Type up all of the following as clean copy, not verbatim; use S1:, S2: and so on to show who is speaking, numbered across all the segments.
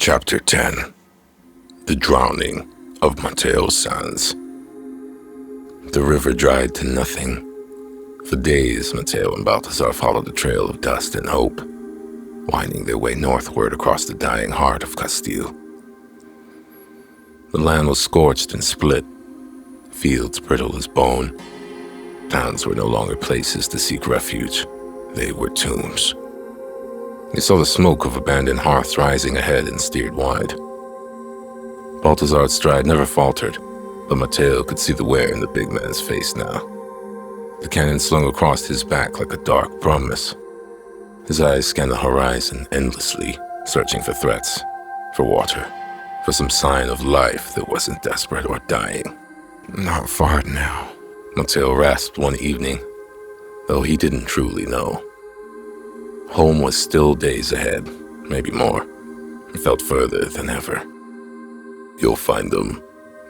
S1: Chapter 10. The Drowning of Mateo Sanz. The river dried to nothing. For days, Mateo and Balthazar followed a trail of dust and hope, winding their way northward across the dying heart of Castile. The land was scorched and split, fields brittle as bone. Towns were no longer places to seek refuge. They were tombs. They saw the smoke of abandoned hearths rising ahead and steered wide. Balthazar's stride never faltered, but Mateo could see the wear in the big man's face now. The cannon slung across his back like a dark promise. His eyes scanned the horizon endlessly, searching for threats, for water, for some sign of life that wasn't desperate or dying. Not far now, Mateo rasped one evening, though he didn't truly know. Home was still days ahead, maybe more. It felt further than ever. "You'll find them,"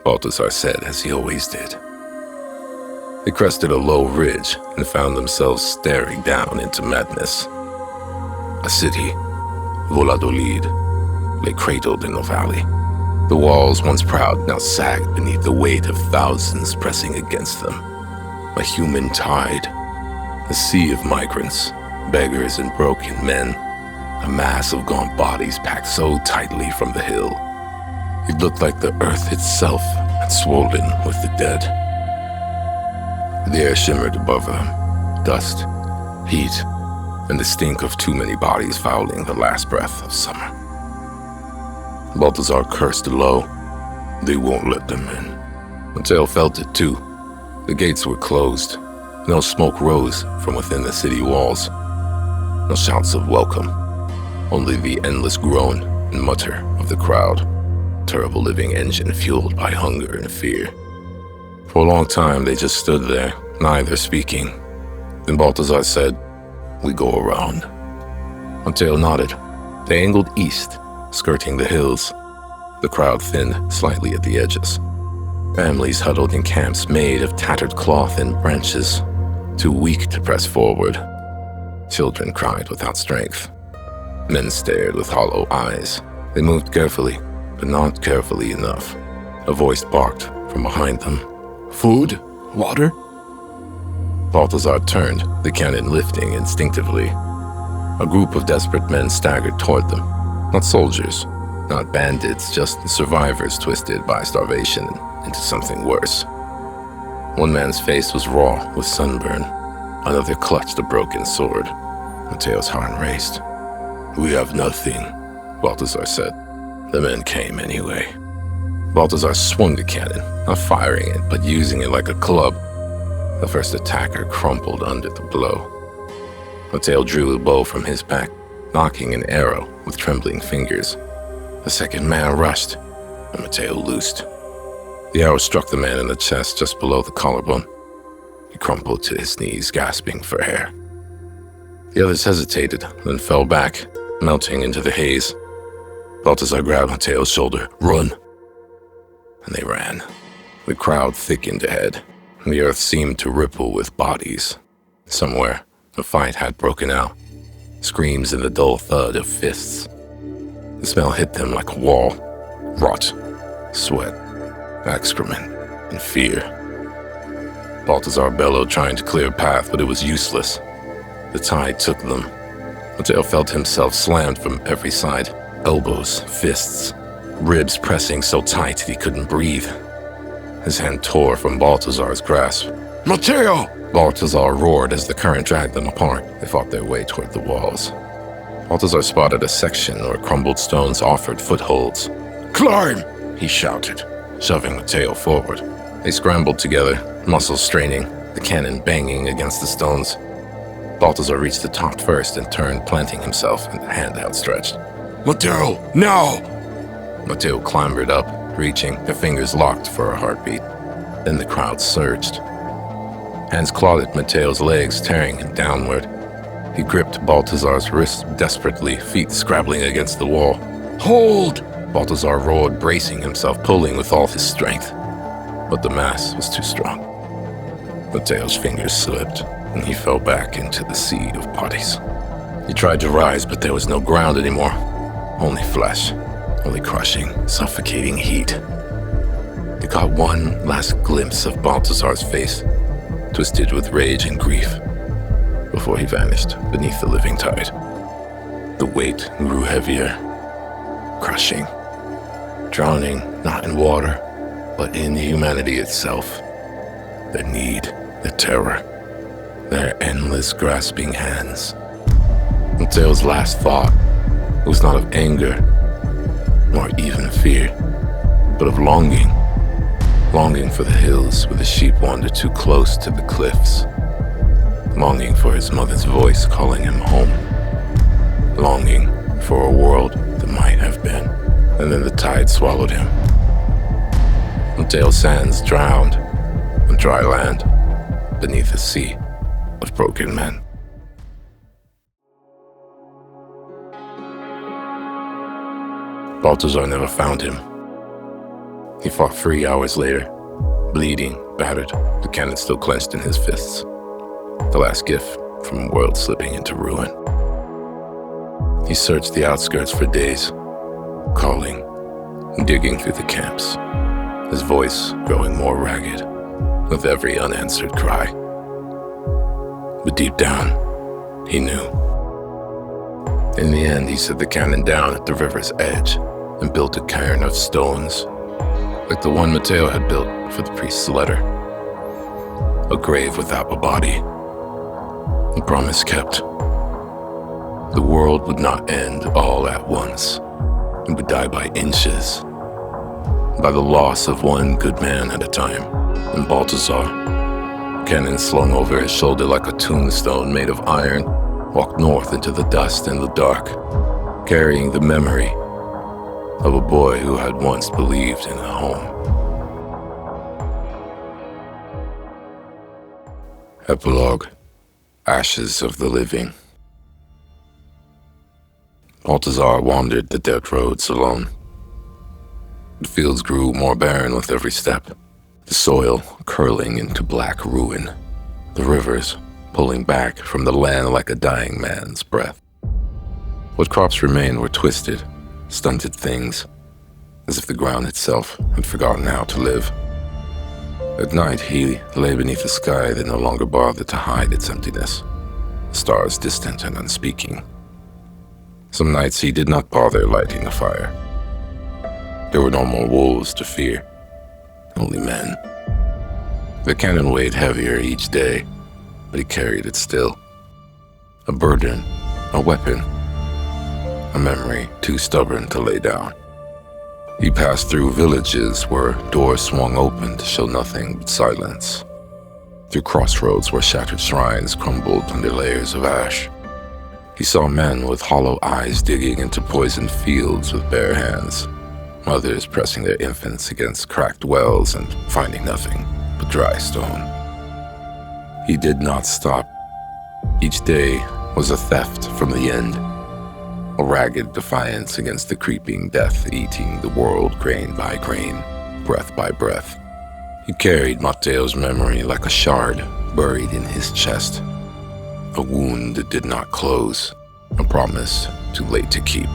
S1: Balthazar said, as he always did. They crested a low ridge and found themselves staring down into madness. A city, Valladolid, lay cradled in the valley. The walls, once proud, now sagged beneath the weight of thousands pressing against them. A human tide, a sea of migrants, beggars and broken men, a mass of gaunt bodies packed so tightly from the hill. It looked like the earth itself had swollen with the dead. The air shimmered above them, dust, heat, and the stink of too many bodies fouling the last breath of summer. Balthazar cursed low. They won't let them in. Mateo felt it too. The gates were closed. No smoke rose from within the city walls. No shouts of welcome, only the endless groan and mutter of the crowd, terrible living engine fueled by hunger and fear. For a long time they just stood there, neither speaking. Then Balthazar said, "We go around." Mateo nodded. They angled east, skirting the hills. The crowd thinned slightly at the edges. Families huddled in camps made of tattered cloth and branches, too weak to press forward. Children cried without strength. Men stared with hollow eyes. They moved carefully, but not carefully enough. A voice barked from behind them. "Food? Water?" Balthazar turned, the cannon lifting instinctively. A group of desperate men staggered toward them. Not soldiers, not bandits, just survivors twisted by starvation into something worse. One man's face was raw with sunburn. Another clutched a broken sword. Mateo's heart raced. "We have nothing," Balthazar said. The men came anyway. Balthazar swung the cannon, not firing it, but using it like a club. The first attacker crumpled under the blow. Mateo drew a bow from his pack, nocking an arrow with trembling fingers. The second man rushed, and Mateo loosed. The arrow struck the man in the chest just below the collarbone. He crumpled to his knees, gasping for air. The others hesitated, then fell back, melting into the haze. Balthazar grabbed Mateo's shoulder. "Run!" And they ran. The crowd thickened ahead. The earth seemed to ripple with bodies. Somewhere, a fight had broken out. Screams and the dull thud of fists. The smell hit them like a wall. Rot, sweat, excrement, and fear. Balthazar bellowed, trying to clear a path, but it was useless. The tide took them. Mateo felt himself slammed from every side. Elbows, fists, ribs pressing so tight that he couldn't breathe. His hand tore from Balthazar's grasp. "Mateo!" Balthazar roared as the current dragged them apart. They fought their way toward the walls. Balthazar spotted a section where crumbled stones offered footholds. "Climb!" he shouted, shoving Mateo forward. They scrambled together, muscles straining, the cannon banging against the stones. Balthazar reached the top first and turned, planting himself and hand outstretched. "Mateo, now!" Mateo clambered up, reaching, their fingers locked for a heartbeat. Then the crowd surged. Hands clawed at Mateo's legs, tearing him downward. He gripped Balthazar's wrist desperately, feet scrabbling against the wall. "Hold!" Balthazar roared, bracing himself, pulling with all his strength. But the mass was too strong. Mateo's fingers slipped, and he fell back into the sea of bodies. He tried to rise, but there was no ground anymore. Only flesh, only crushing, suffocating heat. He caught one last glimpse of Balthazar's face, twisted with rage and grief, before he vanished beneath the living tide. The weight grew heavier, crushing, drowning not in water, but in humanity itself. Their need, their terror, their endless grasping hands. Mateo's last thought was not of anger, nor even fear, but of longing. Longing for the hills where the sheep wander too close to the cliffs. Longing for his mother's voice calling him home. Longing for a world that might have been. And then the tide swallowed him. Mateo Sanz drowned on dry land beneath a sea of broken men. Balthazar never found him. He fought free hours later, bleeding, battered, the cannon still clenched in his fists. The last gift from a world slipping into ruin. He searched the outskirts for days, calling, digging through the camps, his voice growing more ragged with every unanswered cry. But deep down, he knew. In the end, he set the cannon down at the river's edge and built a cairn of stones, like the one Mateo had built for the priest's letter. A grave without a body. A promise kept. The world would not end all at once. It would die by inches, by the loss of one good man at a time. And Balthazar, cannon slung over his shoulder like a tombstone made of iron, walked north into the dust and the dark, carrying the memory of a boy who had once believed in a home. Epilogue. Ashes of the living. Balthazar wandered the dead roads alone. The fields grew more barren with every step, the soil curling into black ruin, the rivers pulling back from the land like a dying man's breath. What crops remained were twisted, stunted things, as if the ground itself had forgotten how to live. At night, he lay beneath a sky that no longer bothered to hide its emptiness, stars distant and unspeaking. Some nights he did not bother lighting a fire. There were no more wolves to fear, only men. The cannon weighed heavier each day, but he carried it still. A burden, a weapon, a memory too stubborn to lay down. He passed through villages where doors swung open to show nothing but silence. Through crossroads where shattered shrines crumbled under layers of ash. He saw men with hollow eyes digging into poisoned fields with bare hands, mothers pressing their infants against cracked wells and finding nothing but dry stone. He did not stop. Each day was a theft from the end, a ragged defiance against the creeping death eating the world grain by grain, breath by breath. He carried Mateo's memory like a shard buried in his chest. A wound that did not close, a promise too late to keep.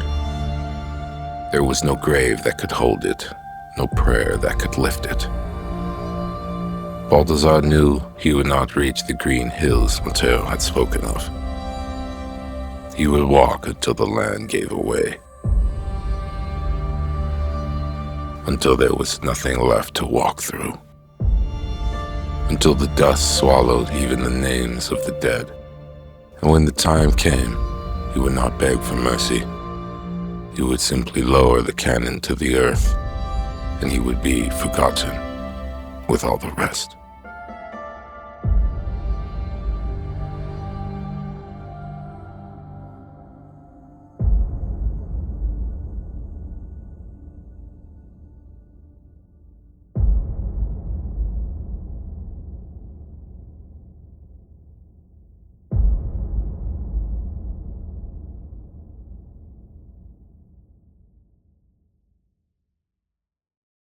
S1: There was no grave that could hold it, no prayer that could lift it. Balthazar knew he would not reach the green hills Mateo had spoken of. He would walk until the land gave away, until there was nothing left to walk through, until the dust swallowed even the names of the dead. And when the time came, he would not beg for mercy. He would simply lower the cannon to the earth, and he would be forgotten with all the rest.